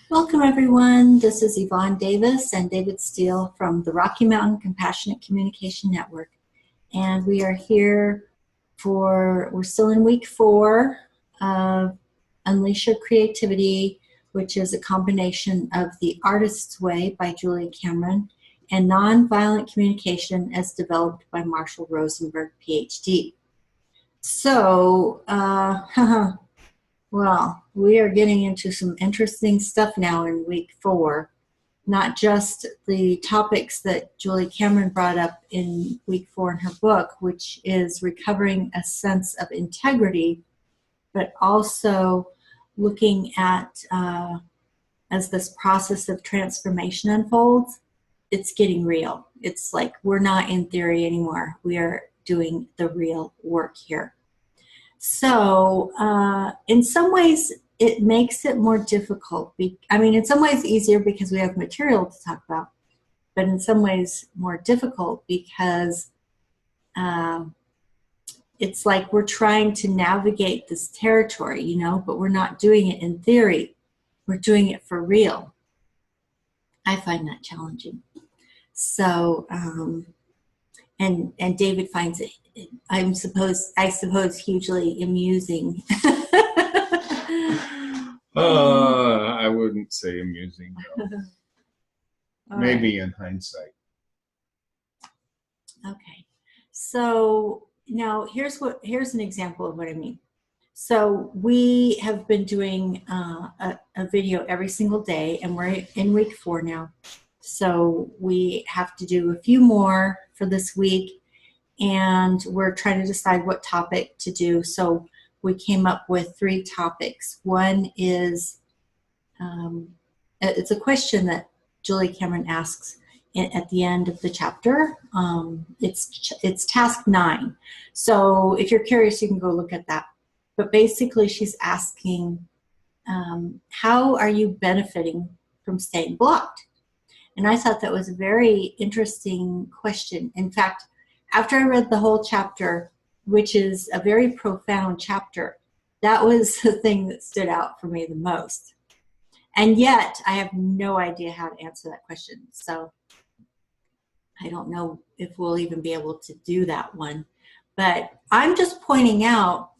Welcome, everyone. This is Yvonne Davis and David Steele from the Rocky Mountain Compassionate Communication Network. And we are here we're still in week 4 of Unleash Your Creativity, which is a combination of The Artist's Way by Julia Cameron and Nonviolent Communication as developed by Marshall Rosenberg, PhD. So, well, we are getting into some interesting stuff now in week 4. Not just the topics that Julie Cameron brought up in week 4 in her book, which is recovering a sense of integrity, but also looking at, as this process of transformation unfolds, it's getting real. It's like we're not in theory anymore. We are doing the real work here. So in some ways, it makes it more difficult. In some ways easier because we have material to talk about, but in some ways more difficult because it's like we're trying to navigate this territory, but we're not doing it in theory. We're doing it for real. I find that challenging. So, and David finds it, I suppose, hugely amusing. I wouldn't say amusing, no. Maybe Right. in hindsight. Okay. So now here's an example of what I mean. So we have been doing a video every single day, and we're in week 4 now. So we have to do a few more for this week, and we're trying to decide what topic to do. So we came up with 3 topics. One is, it's a question that Julie Cameron asks at the end of the chapter. It's task 9. So if you're curious, you can go look at that. But basically she's asking, how are you benefiting from staying blocked? And I thought that was a very interesting question. In fact, after I read the whole chapter, which is a very profound chapter, that was the thing that stood out for me the most. And yet, I have no idea how to answer that question. So I don't know if we'll even be able to do that one. But I'm just pointing out,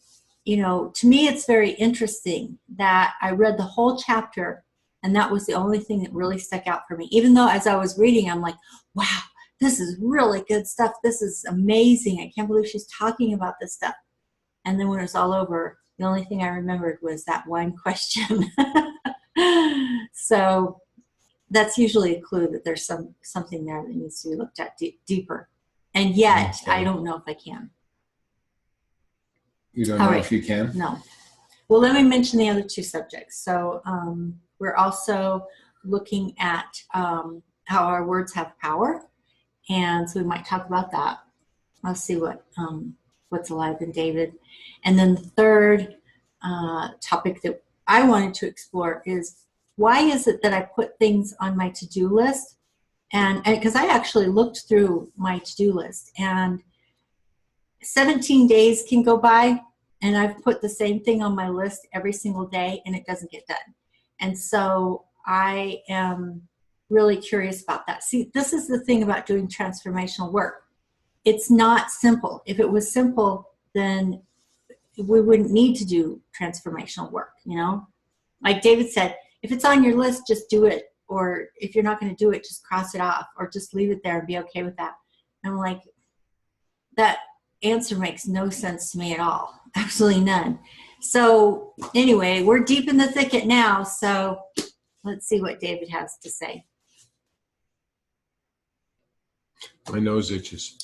to me it's very interesting that I read the whole chapter and that was the only thing that really stuck out for me. Even though as I was reading, I'm like, wow, this is really good stuff. This is amazing. I can't believe she's talking about this stuff. And then when it was all over, the only thing I remembered was that one question. So that's usually a clue that there's something there that needs to be looked at deeper. And yet, I don't know if I can. You don't know if you can? No. Well, let me mention the other 2 subjects. So we're also looking at how our words have power. And so we might talk about that. I'll see what's alive in David. And then the third topic that I wanted to explore is, why is it that I put things on my to-do list? And because I actually looked through my to-do list, and 17 days can go by, and I've put the same thing on my list every single day, and it doesn't get done. And so I am really curious about that. See, this is the thing about doing transformational work. It's not simple. If it was simple, then we wouldn't need to do transformational work, Like David said, if it's on your list, just do it. Or if you're not going to do it, just cross it off or just leave it there and be okay with that. And I'm like, that answer makes no sense to me at all. Absolutely none. So anyway, we're deep in the thicket now. So let's see what David has to say. My nose itches.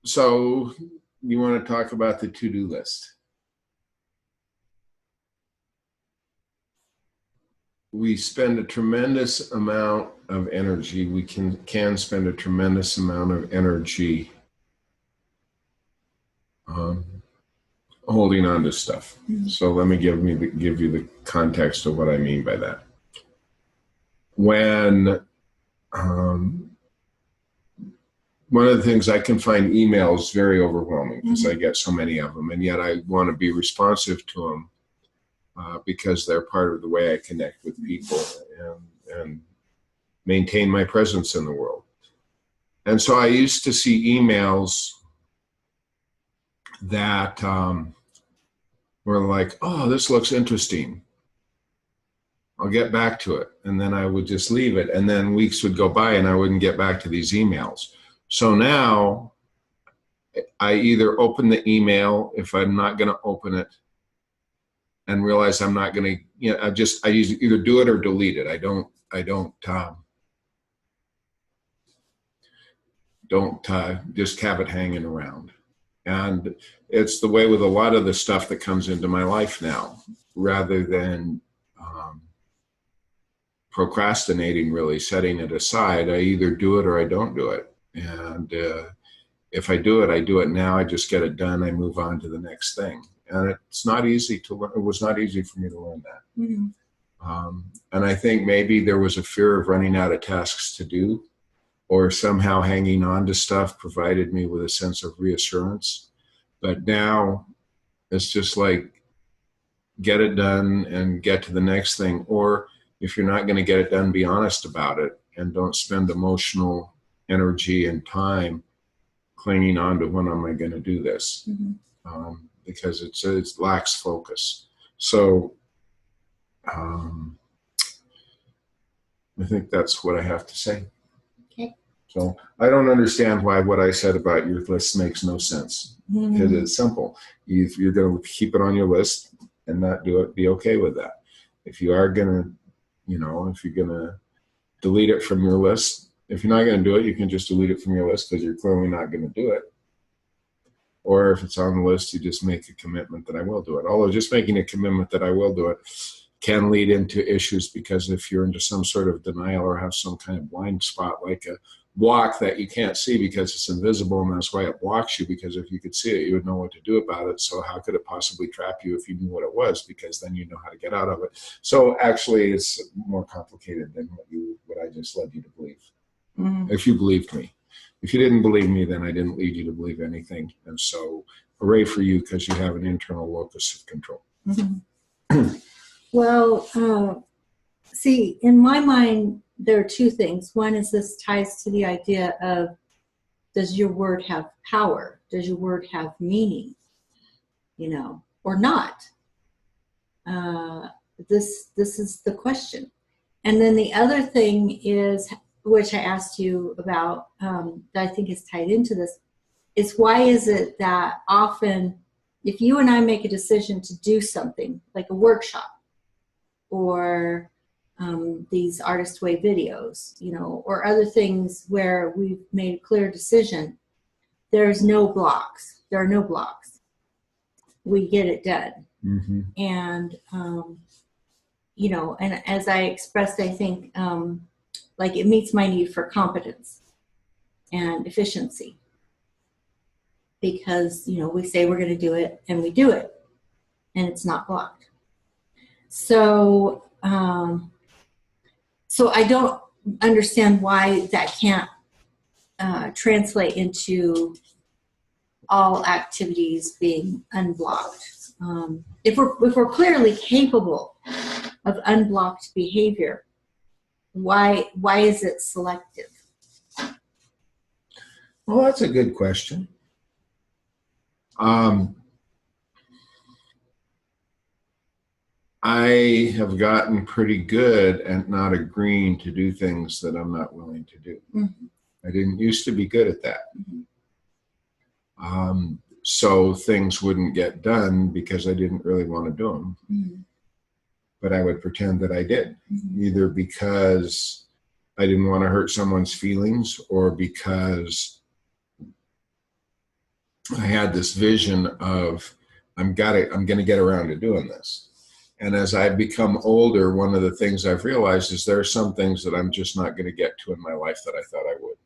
So you want to talk about the to-do list? We spend a tremendous amount of energy. We can spend a tremendous amount of energy holding on to stuff. Mm-hmm. So let me give you the context of what I mean by that. When one of the things, I can find emails very overwhelming because I get so many of them, and yet I want to be responsive to them. because they're part of the way I connect with people and maintain my presence in the world. And so I used to see emails that were like, oh, this looks interesting. I'll get back to it. And then I would just leave it. And then weeks would go by and I wouldn't get back to these emails. So now I either open the email if I'm not going to open it and realize I'm not going to, I either do it or delete it. I don't just have it hanging around. And it's the way with a lot of the stuff that comes into my life now, rather than procrastinating, really setting it aside. I either do it or I don't do it. And if I do it now. I just get it done. I move on to the next thing. And it's not easy to learn. It was not easy for me to learn that. Mm-hmm. And I think maybe there was a fear of running out of tasks to do, or somehow hanging on to stuff provided me with a sense of reassurance. But now it's just like, get it done and get to the next thing. Or if you're not going to get it done, be honest about it and don't spend emotional energy and time clinging on to when am I going to do this, because it lacks focus. So I think that's what I have to say. Okay. So I don't understand why what I said about your list makes no sense. Because it's simple. If you're going to keep it on your list and not do it, be okay with that. If you are going to, if you're going to delete it from your list, if you're not going to do it, you can just delete it from your list because you're clearly not going to do it. Or if it's on the list, you just make a commitment that I will do it. Although just making a commitment that I will do it can lead into issues, because if you're into some sort of denial or have some kind of blind spot, like a block that you can't see because it's invisible, and that's why it blocks you, because if you could see it, you would know what to do about it. So how could it possibly trap you if you knew what it was? Because then you know how to get out of it. So actually it's more complicated than what I just led you to believe. If you believed me. If you didn't believe me, then I didn't lead you to believe anything. And so hooray for you, because you have an internal locus of control. Well, see, in my mind, there are two things. One is this ties to the idea of, does your word have power? Does your word have meaning? Or not? This is the question. And then the other thing is, which I asked you about, that I think is tied into this, is why is it that often, if you and I make a decision to do something, like a workshop, or these Artist Way videos, or other things where we've made a clear decision, there's no blocks. There are no blocks. We get it done. And, and as I expressed, I think, like it meets my need for competence and efficiency, because, we say we're going to do it and we do it, and it's not blocked. So, so I don't understand why that can't translate into all activities being unblocked. If we're clearly capable of unblocked behavior, why is it selective? Well, that's a good question. I have gotten pretty good at not agreeing to do things that I'm not willing to do. I didn't used to be good at that. So things wouldn't get done because I didn't really want to do them. But I would pretend that I did, either because I didn't want to hurt someone's feelings, or because I had this vision of, I'm going to get around to doing this. And as I've become older, one of the things I've realized is there are some things that I'm just not going to get to in my life that I thought I would.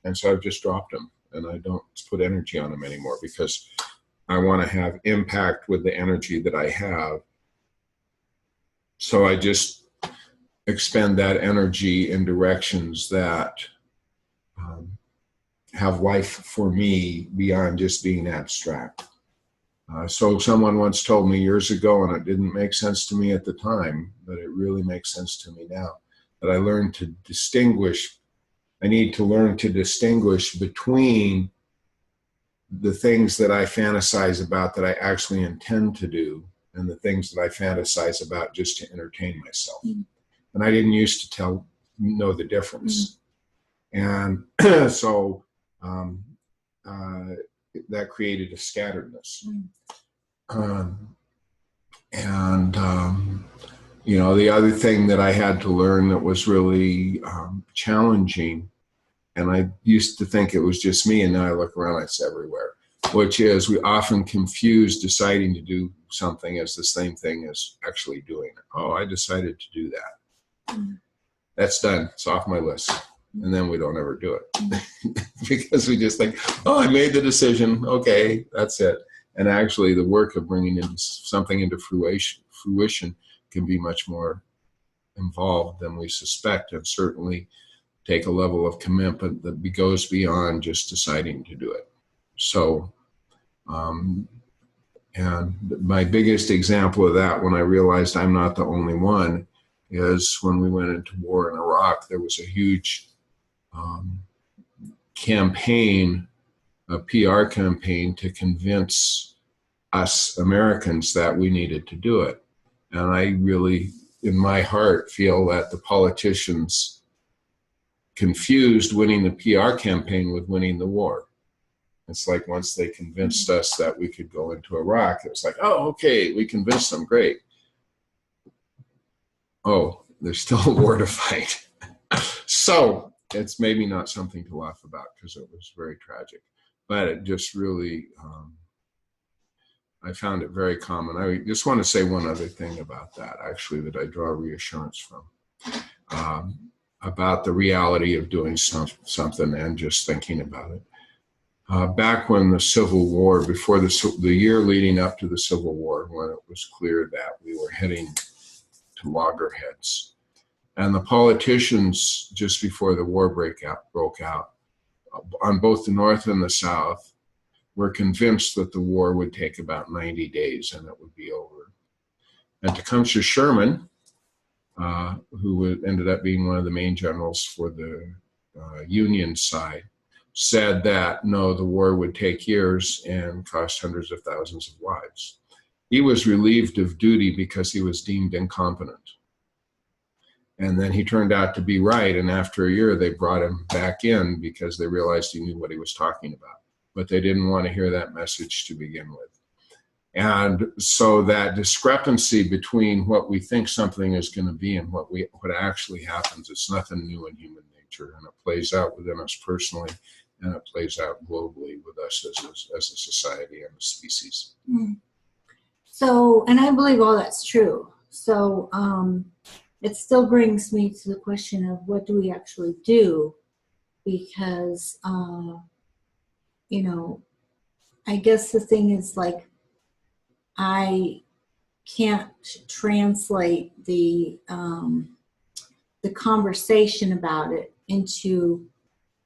And so I've just dropped them, and I don't put energy on them anymore, because I want to have impact with the energy that I have. So I just expend that energy in directions that have life for me beyond just being abstract. So someone once told me years ago, and it didn't make sense to me at the time, but it really makes sense to me now, that I need to learn to distinguish between the things that I fantasize about that I actually intend to do and the things that I fantasize about just to entertain myself. Mm-hmm. And I didn't used to know the difference. Mm-hmm. And so that created a scatteredness. Mm-hmm. You know, the other thing that I had to learn that was really challenging, and I used to think it was just me, and now I look around, it's everywhere, which is we often confuse deciding to do something as the same thing as actually doing it. Oh, I decided to do that. Mm-hmm. That's done. It's off my list. And then we don't ever do it because we just think, oh, I made the decision. Okay, that's it. And actually the work of bringing something into fruition can be much more involved than we suspect, and certainly take a level of commitment that goes beyond just deciding to do it. So, and my biggest example of that, when I realized I'm not the only one, is when we went into war in Iraq. There was a huge campaign, a PR campaign, to convince us Americans that we needed to do it. And I really, in my heart, feel that the politicians confused winning the PR campaign with winning the war. It's like once they convinced us that we could go into Iraq, it was like, oh, okay, we convinced them, great. Oh, there's still a war to fight. So it's maybe not something to laugh about because it was very tragic, but it just really, I found it very common. I just want to say one other thing about that, actually, that I draw reassurance from, about the reality of doing something and just thinking about it. Back when the Civil War, before the year leading up to the Civil War, when it was clear that we were heading to loggerheads, and the politicians, just before the war broke out, on both the North and the South, were convinced that the war would take about 90 days and it would be over. And Tecumseh Sherman, who ended up being one of the main generals for the Union side, said that no, the war would take years and cost hundreds of thousands of lives. He was relieved of duty because he was deemed incompetent. And then he turned out to be right, and after a year they brought him back in because they realized he knew what he was talking about. But they didn't want to hear that message to begin with. And so that discrepancy between what we think something is going to be and what actually happens, it's nothing new in human nature, and it plays out within us personally, and it plays out globally with us as a society and a species. So, and I believe all that's true. So it still brings me to the question of what do we actually do? Because, you know, I guess the thing is, like, I can't translate the conversation about it into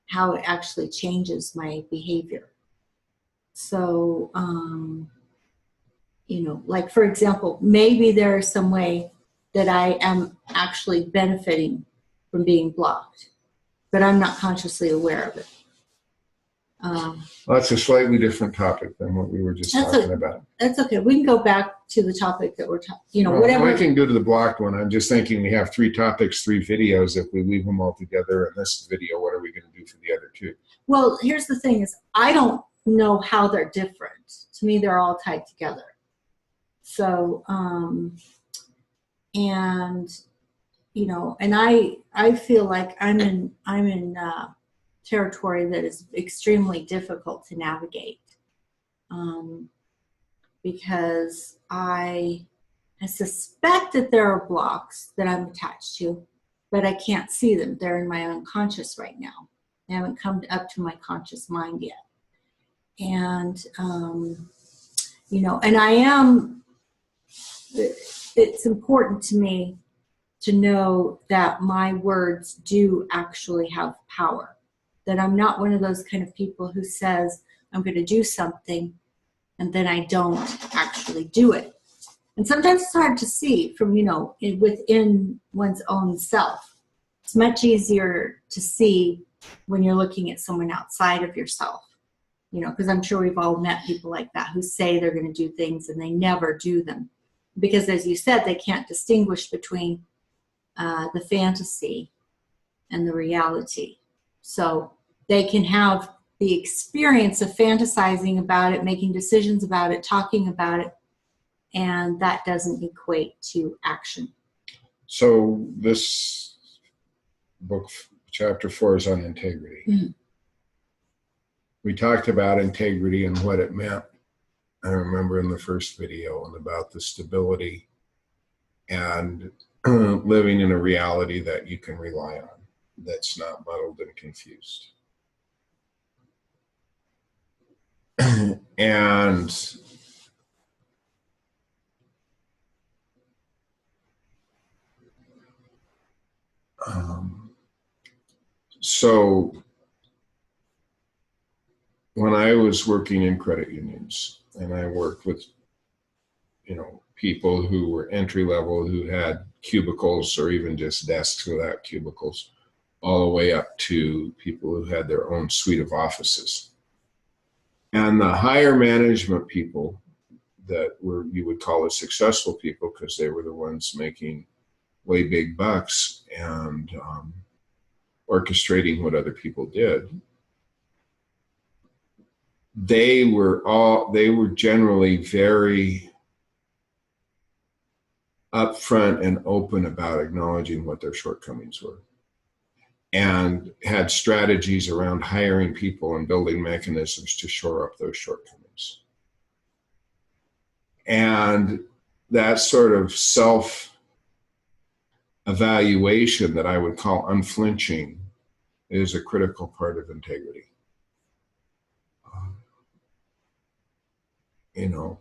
how it actually changes my behavior. So, you know, like, for example, maybe there is some way that I am actually benefiting from being blocked, but I'm not consciously aware of it. Well, that's a slightly different topic than what we were just talking about. That's okay. We can go back to the topic that we're talking, you know, whatever. We can go to the blocked one. I'm just thinking we have 3 topics, 3 videos. If we leave them all together in this video, what are we going to do for the other 2? Well, here's the thing is, I don't know how they're different. To me, they're all tied together. So, and, you know, and I feel like I'm in territory that is extremely difficult to navigate, because I suspect that there are blocks that I'm attached to, but I can't see them. They're in my unconscious right now. They haven't come up to my conscious mind yet. And, you know, and it's important to me to know that my words do actually have power, that I'm not one of those kind of people who says, I'm going to do something, and then I don't actually do it. And sometimes it's hard to see from, within one's own self. It's much easier to see when you're looking at someone outside of yourself, because I'm sure we've all met people like that who say they're going to do things and they never do them. Because as you said, they can't distinguish between the fantasy and the reality. So they can have the experience of fantasizing about it, making decisions about it, talking about it, and that doesn't equate to action. So this book, chapter 4, is on integrity. Mm-hmm. We talked about integrity and what it meant. I remember in the first video, and about the stability and living in a reality that you can rely on, that's not muddled and confused. And so when I was working in credit unions, and I worked with, people who were entry level, who had cubicles or even just desks without cubicles, all the way up to people who had their own suite of offices. And the higher management people that were, you would call it successful people, because they were the ones making way big bucks and orchestrating what other people did. They were generally very upfront and open about acknowledging what their shortcomings were, and had strategies around hiring people and building mechanisms to shore up those shortcomings. And that sort of self-evaluation that I would call unflinching is a critical part of integrity.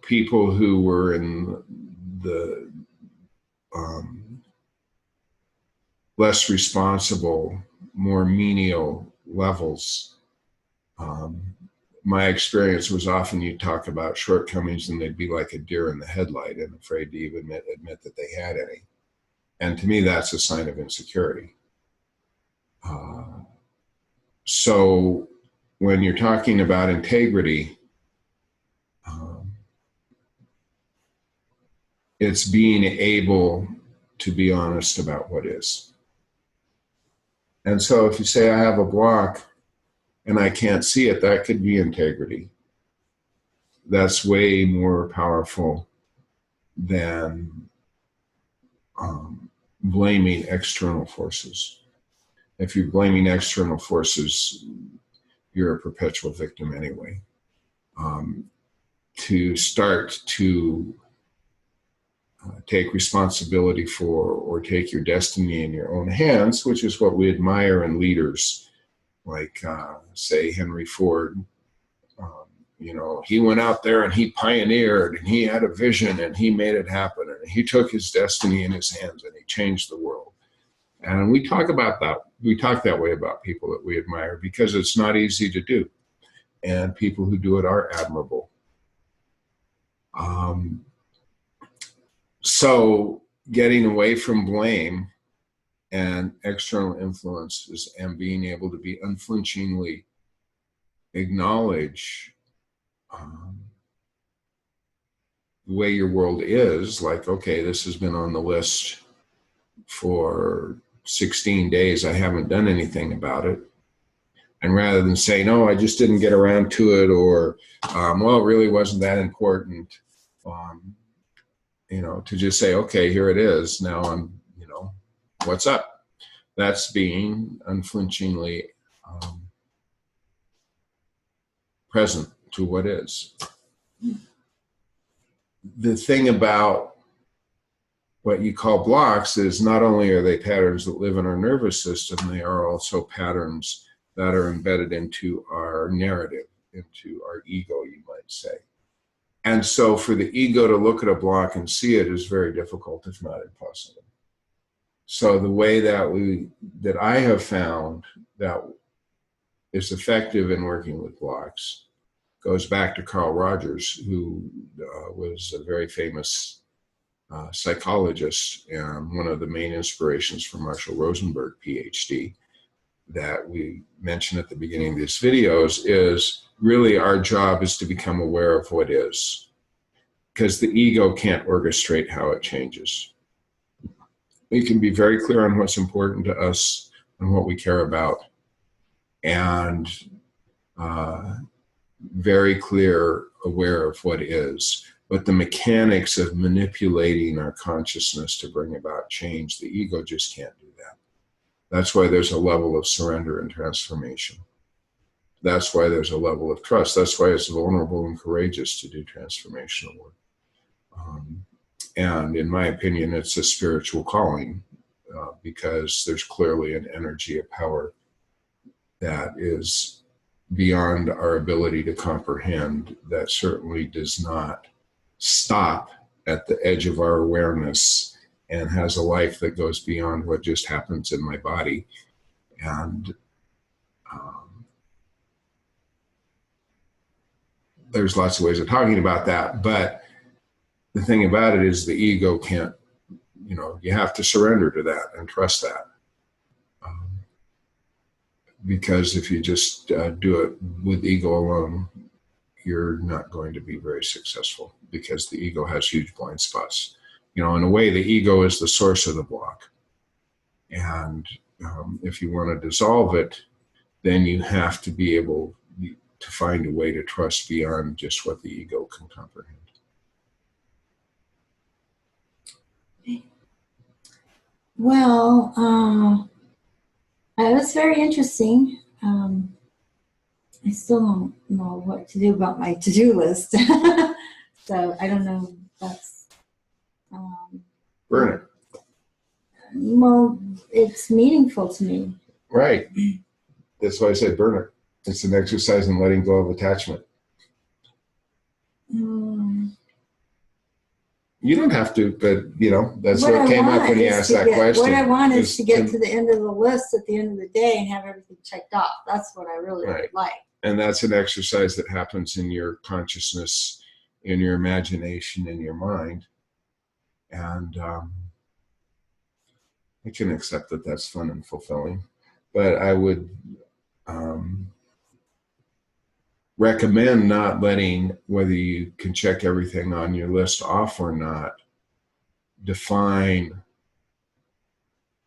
People who were in the less responsible, more menial levels, my experience was often you talk about shortcomings and they'd be like a deer in the headlight and afraid to even admit that they had any. And to me, that's a sign of insecurity. So when you're talking about integrity, it's being able to be honest about what is. And so if you say I have a block and I can't see it, that could be integrity. That's way more powerful than blaming external forces. If you're blaming external forces, you're a perpetual victim anyway. To start to take responsibility for, or take your destiny in your own hands, which is what we admire in leaders like, say, Henry Ford. He went out there and he pioneered and he had a vision and he made it happen and he took his destiny in his hands and he changed the world. And we talk about that. We talk that way about people that we admire because it's not easy to do. And people who do it are admirable. So getting away from blame and external influences and being able to be unflinchingly acknowledge the way your world is, like, okay, this has been on the list for 16 days. I haven't done anything about it. And rather than say, no, I just didn't get around to it, or, well, it really wasn't that important, to just say, okay, here it is. Now I'm, what's up? That's being unflinchingly present to what is. The thing about what you call blocks is not only are they patterns that live in our nervous system, they are also patterns that are embedded into our narrative, into our ego, you might say. And so for the ego to look at a block and see it is very difficult, if not impossible. So the way that I have found that is effective in working with blocks goes back to Carl Rogers, who was a very famous psychologist and one of the main inspirations for Marshall Rosenberg, PhD, that we mentioned at the beginning of these videos, is really our job is to become aware of what is, because the ego can't orchestrate how it changes. We can be very clear on what's important to us and what we care about, and very clear, aware of what is. But the mechanics of manipulating our consciousness to bring about change, the ego just can't do that. That's why there's a level of surrender and transformation. That's why there's a level of trust. That's why it's vulnerable and courageous to do transformational work. And in my opinion, it's a spiritual calling because there's clearly an energy, a power that is beyond our ability to comprehend, that certainly does not stop at the edge of our awareness and has a life that goes beyond what just happens in my body. And there's lots of ways of talking about that, but the thing about it is the ego can't, you have to surrender to that and trust that. Because if you just do it with ego alone, you're not going to be very successful, because the ego has huge blind spots. In a way, the ego is the source of the block. And if you want to dissolve it, then you have to be able to find a way to trust beyond just what the ego can comprehend. Well, that's very interesting. I still don't know what to do about my to-do list. So I don't know if that's... Burn it. Well, it's meaningful to me. Right. That's why I say burn it. It's an exercise in letting go of attachment. You don't have to, but that's what came up when you asked that question. What I want is to get to the end of the list at the end of the day and have everything checked off. That's what I really would like. And that's an exercise that happens in your consciousness, in your imagination, in your mind. And I can accept that that's fun and fulfilling. But I would recommend not letting whether you can check everything on your list off or not define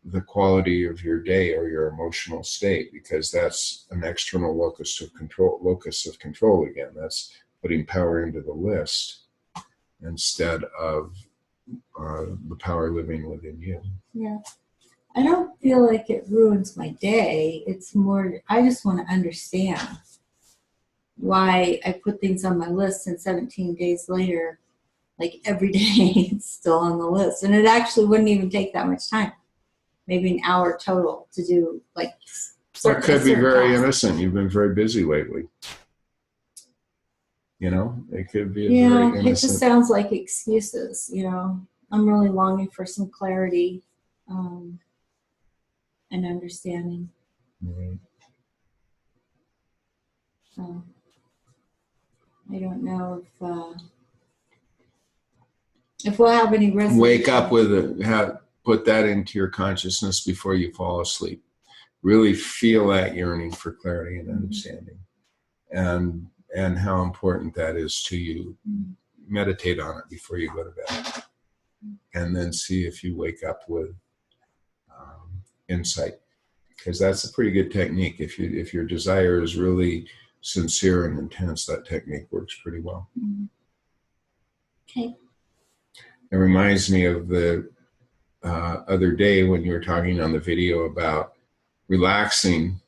the quality of your day or your emotional state, because that's an external locus of control again. That's putting power into the list instead of the power living within you. Yeah. I don't feel like it ruins my day. It's more, I just want to understand why I put things on my list and 17 days later, like every day, it's still on the list. And it actually wouldn't even take that much time. Maybe an hour total to do like That could be very tasks. innocent. You've been very busy lately. It could be a very innocent. It just sounds like excuses, I'm really longing for some clarity and understanding. Right. So I don't know if we'll have any resolution. Wake up with it. Put that into your consciousness before you fall asleep. Really feel that yearning for clarity and understanding, and how important that is to you. Meditate on it before you go to bed, and then see if you wake up with insight, because that's a pretty good technique. If your desire is really sincere and intense, that technique works pretty well. Okay. It reminds me of the other day when you were talking on the video about relaxing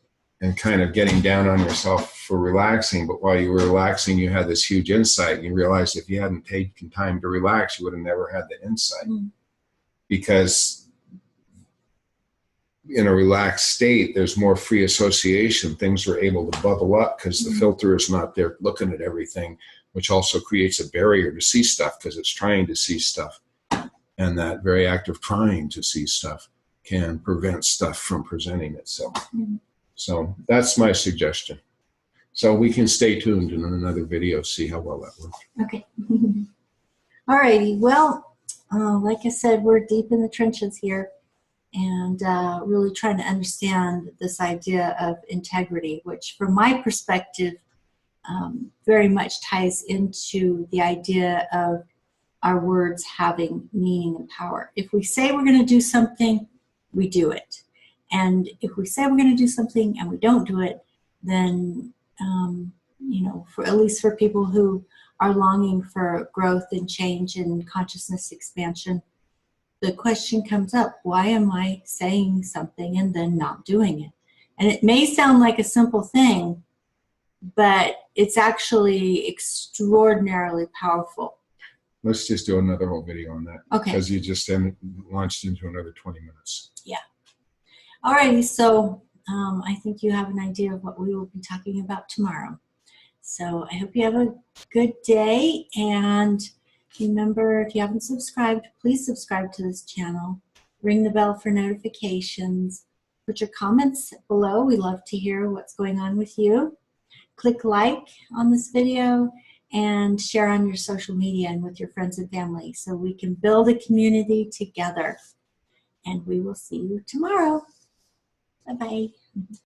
and kind of getting down on yourself for relaxing, but while you were relaxing, you had this huge insight. You realized if you hadn't taken time to relax, you would have never had the insight. Because in a relaxed state, there's more free association. Things are able to bubble up because the filter is not there looking at everything, which also creates a barrier to see stuff because it's trying to see stuff. And that very act of trying to see stuff can prevent stuff from presenting itself. So that's my suggestion. So we can stay tuned in another video, see how well that works. Okay. Alrighty. Well, like I said, we're deep in the trenches here, and really trying to understand this idea of integrity, which from my perspective very much ties into the idea of our words having meaning and power. If we say we're going to do something, we do it. And if we say we're going to do something and we don't do it, then, you know, for, at least for people who are longing for growth and change and consciousness expansion, the question comes up, why am I saying something and then not doing it? And it may sound like a simple thing, but it's actually extraordinarily powerful. Let's just do another whole video on that. Okay. Because you just launched into another 20 minutes. Yeah. Alrighty, so I think you have an idea of what we will be talking about tomorrow. So I hope you have a good day, and remember, if you haven't subscribed, please subscribe to this channel. Ring the bell for notifications. Put your comments below. We love to hear what's going on with you. Click like on this video and share on your social media and with your friends and family so we can build a community together. And we will see you tomorrow. Bye-bye.